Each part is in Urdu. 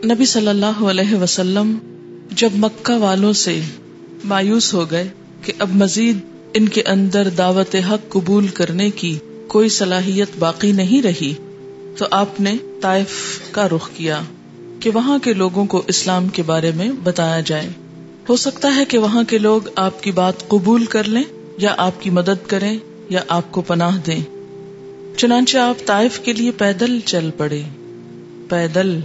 نبی صلی اللہ علیہ وسلم جب مکہ والوں سے مایوس ہو گئے کہ اب مزید ان کے اندر دعوت حق قبول کرنے کی کوئی صلاحیت باقی نہیں رہی، تو آپ نے طائف کا رخ کیا کہ وہاں کے لوگوں کو اسلام کے بارے میں بتایا جائے. ہو سکتا ہے کہ وہاں کے لوگ آپ کی بات قبول کر لیں یا آپ کی مدد کریں یا آپ کو پناہ دیں. چنانچہ آپ طائف کے لیے پیدل چل پڑے. پیدل،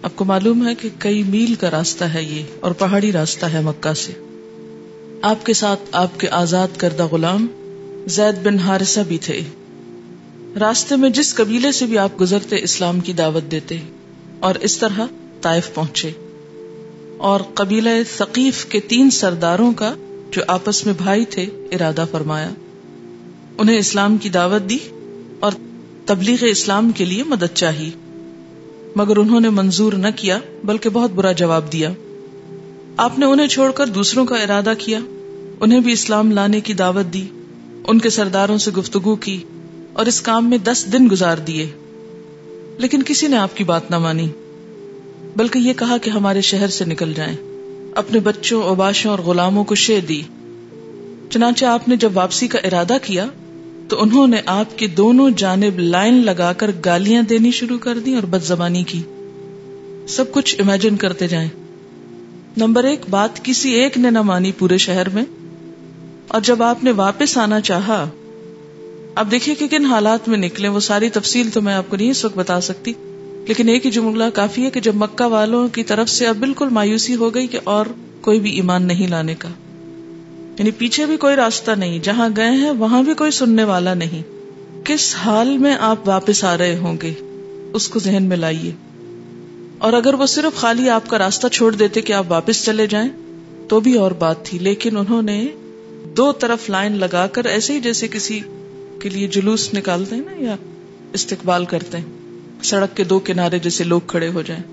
آپ کو معلوم ہے کہ کئی میل کا راستہ ہے یہ، اور پہاڑی راستہ ہے مکہ سے. آپ کے ساتھ آپ کے آزاد کردہ غلام زید بن حارثہ بھی تھے. راستے میں جس قبیلے سے بھی آپ گزرتے اسلام کی دعوت دیتے، اور اس طرح طائف پہنچے. اور قبیلہ ثقیف کے 3 سرداروں کا جو آپس میں بھائی تھے ارادہ فرمایا. انہیں اسلام کی دعوت دی اور تبلیغ اسلام کے لیے مدد چاہی، مگر انہوں نے منظور نہ کیا بلکہ بہت برا جواب دیا. آپ نے انہیں چھوڑ کر دوسروں کا ارادہ کیا، انہیں بھی اسلام لانے کی دعوت دی، ان کے سرداروں سے گفتگو کی اور اس کام میں 10 دن گزار دیے. لیکن کسی نے آپ کی بات نہ مانی، بلکہ یہ کہا کہ ہمارے شہر سے نکل جائیں. اپنے بچوں، اوباشوں اور غلاموں کو شے دی. چنانچہ آپ نے جب واپسی کا ارادہ کیا تو انہوں نے آپ کی دونوں جانب لائن لگا کر گالیاں دینی شروع کر دی اور بدزبانی کی. سب کچھ امیجن کرتے جائیں. نمبر 1 بات کسی ایک نے نہ مانی پورے شہر میں. اور جب آپ نے واپس آنا چاہا، اب دیکھیے کہ کن حالات میں نکلے. وہ ساری تفصیل تو میں آپ کو نہیں اس وقت بتا سکتی، لیکن ایک ہی جملہ کافی ہے کہ جب مکہ والوں کی طرف سے اب بالکل مایوسی ہو گئی کہ اور کوئی بھی ایمان نہیں لانے کا، یعنی پیچھے بھی کوئی راستہ نہیں، جہاں گئے ہیں وہاں بھی کوئی سننے والا نہیں. کس حال میں آپ واپس آ رہے ہوں گے اس کو ذہن میں لائیے. اور اگر وہ صرف خالی آپ کا راستہ چھوڑ دیتے کہ آپ واپس چلے جائیں تو بھی اور بات تھی، لیکن انہوں نے 2 طرف لائن لگا کر ایسے ہی جیسے کسی کے لیے جلوس نکالتے ہیں نا یا استقبال کرتے ہیں، سڑک کے 2 کنارے جیسے لوگ کھڑے ہو جائیں،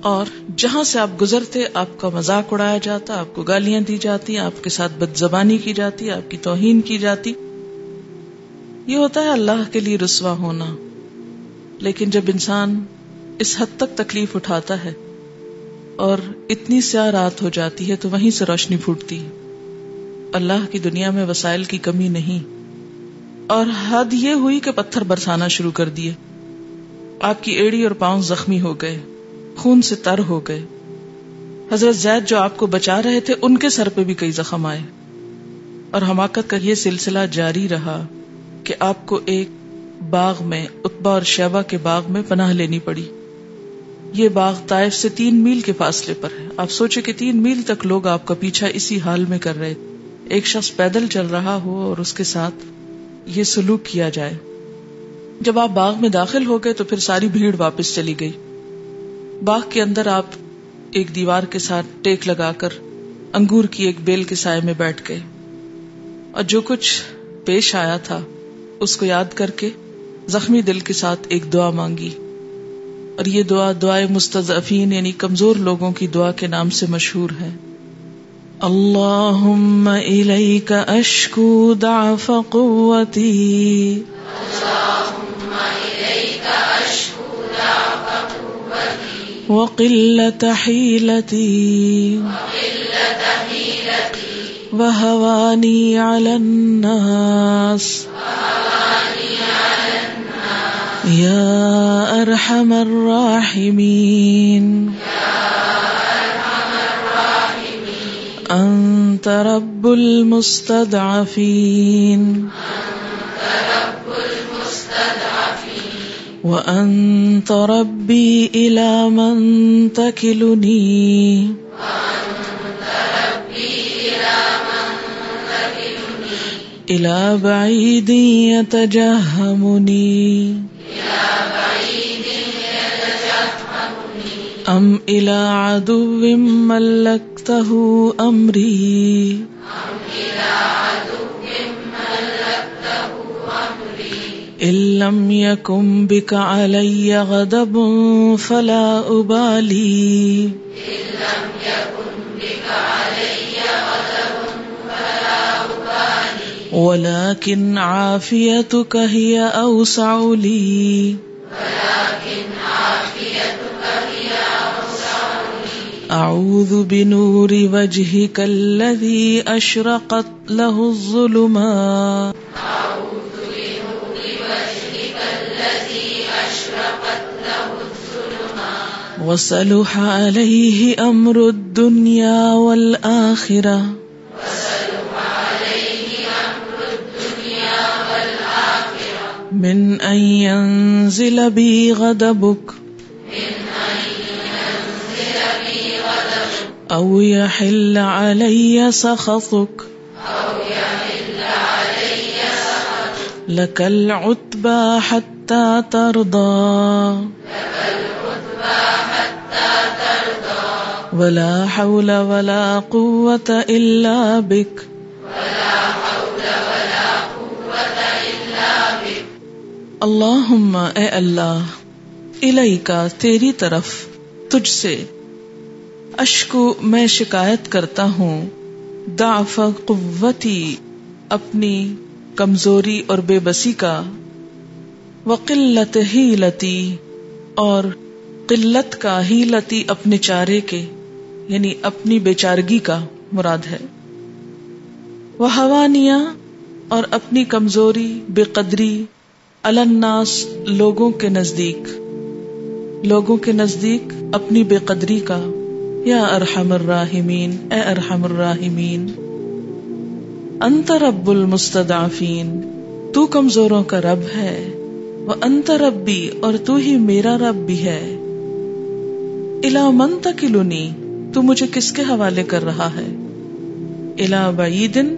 اور جہاں سے آپ گزرتے آپ کا مذاق اڑایا جاتا، آپ کو گالیاں دی جاتی، آپ کے ساتھ بدزبانی کی جاتی، آپ کی توہین کی جاتی. یہ ہوتا ہے اللہ کے لیے رسوا ہونا. لیکن جب انسان اس حد تک تکلیف اٹھاتا ہے اور اتنی سیاہ رات ہو جاتی ہے تو وہیں سے روشنی پھوٹتی ہے. اللہ کی دنیا میں وسائل کی کمی نہیں. اور حد یہ ہوئی کہ پتھر برسانا شروع کر دیے. آپ کی ایڑی اور پاؤں زخمی ہو گئے، خون سے تر ہو گئے. حضرت زید جو آپ کو بچا رہے تھے ان کے سر پہ بھی کئی زخم آئے. اور حماقت کا یہ سلسلہ جاری رہا کہ آپ کو ایک باغ میں، عتبہ اور شیبہ کے باغ میں پناہ لینی پڑی. یہ باغ طائف سے 3 میل کے فاصلے پر ہے. آپ سوچے کہ 3 میل تک لوگ آپ کا پیچھا اسی حال میں کر رہے. ایک شخص پیدل چل رہا ہو اور اس کے ساتھ یہ سلوک کیا جائے. جب آپ باغ میں داخل ہو گئے تو پھر ساری بھیڑ واپس چلی گئی. باغ کے اندر آپ ایک دیوار کے ساتھ ٹیک لگا کر انگور کی ایک بیل کے سائے میں بیٹھ گئے، اور جو کچھ پیش آیا تھا اس کو یاد کر کے زخمی دل کے ساتھ ایک دعا مانگی. اور یہ دعا دعائے مستضعفین یعنی کمزور لوگوں کی دعا کے نام سے مشہور ہے. اللہم الیک اشکو ضعف قوتی وقلت حیلتی وہوانی علی الناس یا ارحم الراحمین انت رب المستضعفین وأنت ربي إلى من تكلني إلى بعيد يتجهمني أم إلى عدو ملكته أمري إن لم يكن بك علي غضب فلا أبالي ولكن عافيتك هي أوسع لي أعوذ بنور وجهك الذي أشرقت له الظلمات وصلح عليه أمر الدنيا والآخرة من أن ينزل بي غضبك أو يحل علي سخطك لك العتبى حتى ترضى ولا حول ولا قوة إلا بك اللہم اے اللہ الیکا تیری طرف تجھ سے اشکو میں شکایت کرتا ہوں ضعف قوتی اپنی کمزوری اور بے بسی کا وقلت حیلتی اور قلت کا حیلتی اپنے چارے کے یعنی اپنی بیچارگی کا مراد ہے وحوانیہ اور اپنی کمزوری بے قدری علی الناس لوگوں کے نزدیک اپنی بے قدری کا یا ارحم الراحمین اے ارحم الراحمین انت رب المستضعفین تو کمزوروں کا رب ہے وانت ربی اور تو ہی میرا رب بھی ہے الی من تکلنی تو مجھے کس کے حوالے کر رہا ہے الی بعیدن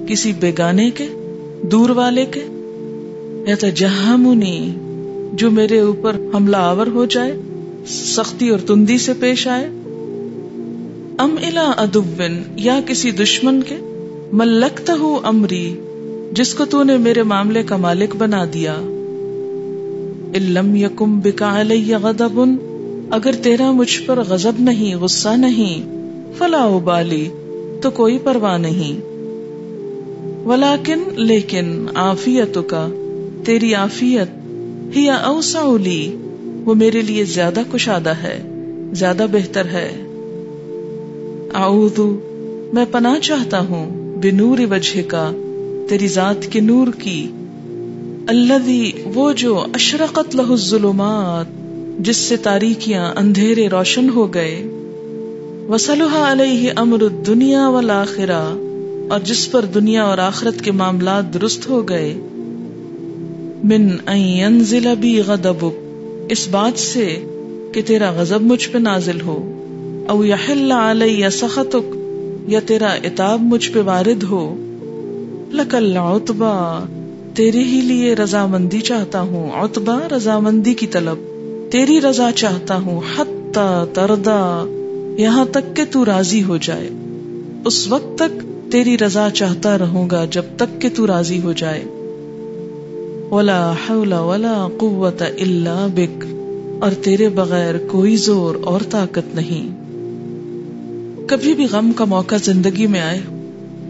کسی بیگانے کے دور والے کے یتجہمنی جو میرے اوپر حملہ آور ہو جائے سختی اور تندی سے پیش آئے ام الی عدوٍ یا کسی دشمن کے ملکتہ امری جس کو تو نے میرے معاملے کا مالک بنا دیا ان لم یکن بک علی غضب اگر تیرا مجھ پر غضب نہیں غصہ نہیں فلا ابالی تو کوئی پرواہ نہیں ولیکن لیکن عافیتک تیری عافیت ہی اوسع لی وہ میرے لیے زیادہ کشادہ ہے زیادہ بہتر ہے اعوذ میں پناہ چاہتا ہوں بنور وجہ کا تیری ذات کے نور کی الذی وہ جو اشرقت لہ الظلمات جس سے تاریکیاں اندھیرے روشن ہو گئے وصلح علیہ امر الدنیا والآخرہ اور جس پر دنیا اور آخرت کے معاملات درست ہو گئے من ان ينزل بی غضبک اس بات سے کہ تیرا غضب مجھ پہ نازل ہو او یحل علی سخطک یا تیرا عتاب مجھ پہ وارد ہو لک العتبی تیرے ہی لیے رضامندی چاہتا ہوں عتبہ رضامندی کی طلب تیری رضا چاہتا ہوں حتی ترضا یہاں تک کہ تو راضی ہو جائے اس وقت تک تیری رضا چاہتا رہوں گا جب تک کہ تو راضی ہو جائے ولا حول ولا قوت الا بک اور تیرے بغیر کوئی زور اور طاقت نہیں کبھی بھی غم کا موقع زندگی میں آئے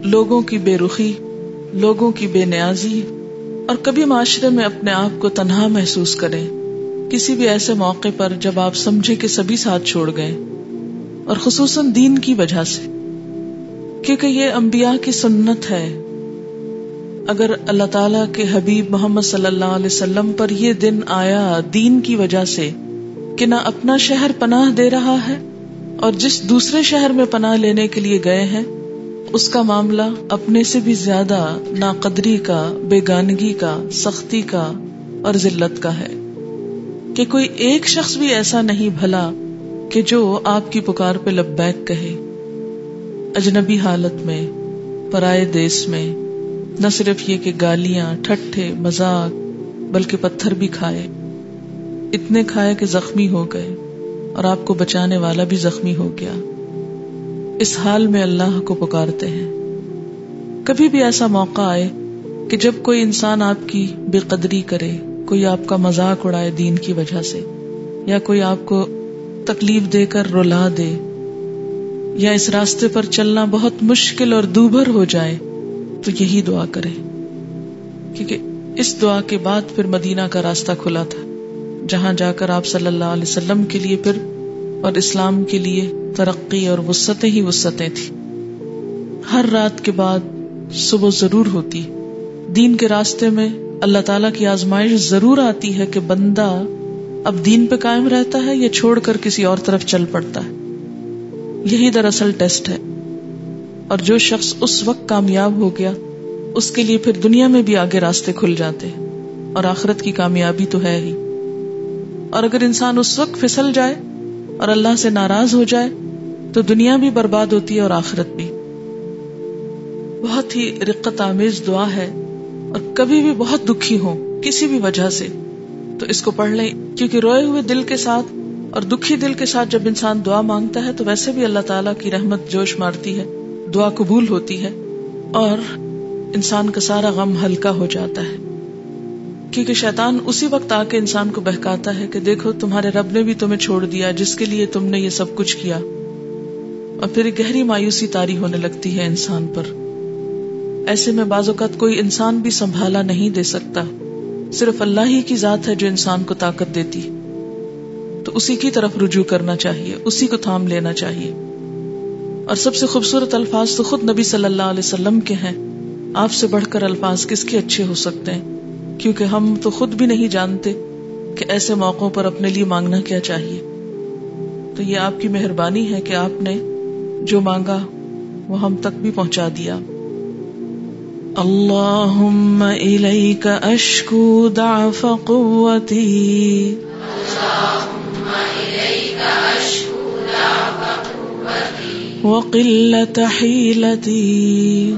لوگوں کی بے رخی لوگوں کی بے نیازی اور کبھی معاشرے میں اپنے آپ کو تنہا محسوس کریں کسی بھی ایسے موقع پر جب آپ سمجھے کہ سبھی ساتھ چھوڑ گئے اور خصوصاً دین کی وجہ سے کیونکہ یہ انبیاء کی سنت ہے اگر اللہ تعالیٰ کے حبیب محمد صلی اللہ علیہ وسلم پر یہ دن آیا دین کی وجہ سے کہ نہ اپنا شہر پناہ دے رہا ہے اور جس دوسرے شہر میں پناہ لینے کے لیے گئے ہیں اس کا معاملہ اپنے سے بھی زیادہ ناقدری کا بیگانگی کا سختی کا اور ذلت کا ہے کہ کوئی ایک شخص بھی ایسا نہیں بھلا کہ جو آپ کی پکار پہ لبیک کہے اجنبی حالت میں پرائے دیس میں نہ صرف یہ کہ گالیاں ٹھٹھے مذاق بلکہ پتھر بھی کھائے اتنے کھائے کہ زخمی ہو گئے اور آپ کو بچانے والا بھی زخمی ہو گیا اس حال میں اللہ کو پکارتے ہیں کبھی بھی ایسا موقع آئے کہ جب کوئی انسان آپ کی بے قدری کرے کوئی آپ کا مذاق اڑائے دین کی وجہ سے یا کوئی آپ کو تکلیف دے کر رلا دے یا اس راستے پر چلنا بہت مشکل اور دوبھر ہو جائے تو یہی دعا کرے کیونکہ اس دعا کے بعد پھر مدینہ کا راستہ کھلا تھا جہاں جا کر آپ صلی اللہ علیہ وسلم کے لیے پھر اور اسلام کے لیے ترقی اور وسعتیں ہی وسعتیں تھی. ہر رات کے بعد صبح ضرور ہوتی. دین کے راستے میں اللہ تعالیٰ کی آزمائش ضرور آتی ہے کہ بندہ اب دین پہ قائم رہتا ہے یا چھوڑ کر کسی اور طرف چل پڑتا ہے. یہی دراصل ٹیسٹ ہے. اور جو شخص اس وقت کامیاب ہو گیا اس کے لیے پھر دنیا میں بھی آگے راستے کھل جاتے ہیں اور آخرت کی کامیابی تو ہے ہی. اور اگر انسان اس وقت پھسل جائے اور اللہ سے ناراض ہو جائے تو دنیا بھی برباد ہوتی ہے اور آخرت بھی. بہت ہی رقت آمیز دعا ہے اور کبھی بھی بہت دکھی ہو کسی بھی وجہ سے تو اس کو پڑھ لیں, کیونکہ روئے ہوئے دل کے ساتھ اور دکھی دل کے ساتھ جب انسان دعا مانگتا ہے تو ویسے بھی اللہ تعالیٰ کی رحمت جوش مارتی ہے, دعا قبول ہوتی ہے اور انسان کا سارا غم ہلکا ہو جاتا ہے. کیونکہ شیطان اسی وقت آ کے انسان کو بہکاتا ہے کہ دیکھو تمہارے رب نے بھی تمہیں چھوڑ دیا جس کے لیے تم نے یہ سب کچھ کیا, اور پھر ایک گہری مایوسی طاری ہونے لگتی ہے انسان پر. ایسے میں بعض اوقات کوئی انسان بھی سنبھالا نہیں دے سکتا, صرف اللہ ہی کی ذات ہے جو انسان کو طاقت دیتی. تو اسی کی طرف رجوع کرنا چاہیے, اسی کو تھام لینا چاہیے. اور سب سے خوبصورت الفاظ تو خود نبی صلی اللہ علیہ وسلم کے ہیں. آپ سے بڑھ کر الفاظ کس کے اچھے ہو سکتے ہیں, کیونکہ ہم تو خود بھی نہیں جانتے کہ ایسے موقعوں پر اپنے لیے مانگنا کیا چاہیے. تو یہ آپ کی مہربانی ہے کہ آپ نے جو مانگا وہ ہم تک بھی پہنچا دیا. اللہم الیک اشکو ضعف قوتی وقلت حیلتی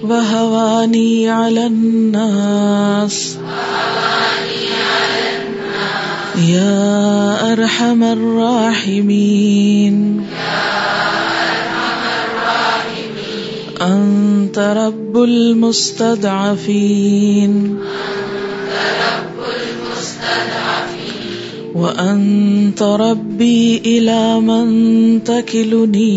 وہوانی علی الناس یا ارحم الراحمین انت رب المستضعفین وانت ربی الی من تکلنی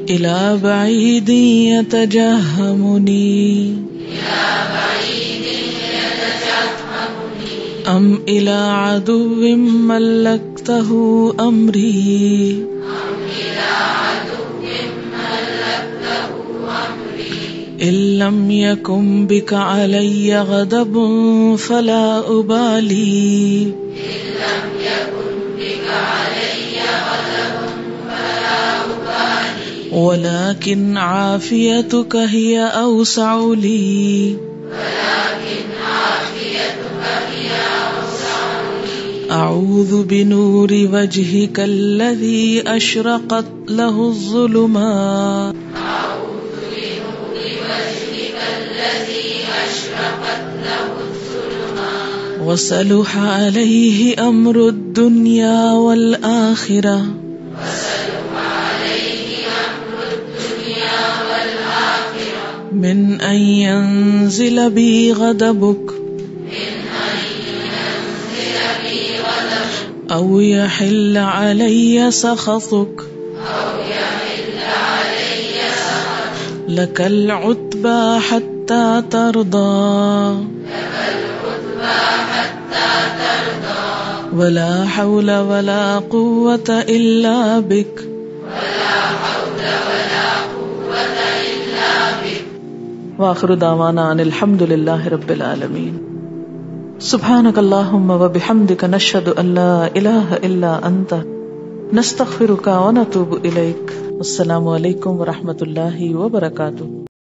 الی بعید یتجہمنی ام الی عدو ملکتہ امری ان لم یکن بک علی غضب فلا ابالی ولكن عافيتك هي أوسع لي أعوذ بنور وجهك الذي أشرقت له الظلمات وصلح عليه أمر الدنيا والآخرة من أن ينزل بي غضبك أو يحل علي سخطك لك العتبى حتى ترضى ولا حول ولا قوة إلا بك وآخر دعوانا ان الحمد للہ رب العالمین. سبحانک اللہم وبحمدک نشہد ان لا الہ الا انت نستغفرک ونتوب الیک. السلام علیکم ورحمۃ اللہ وبرکاتہ.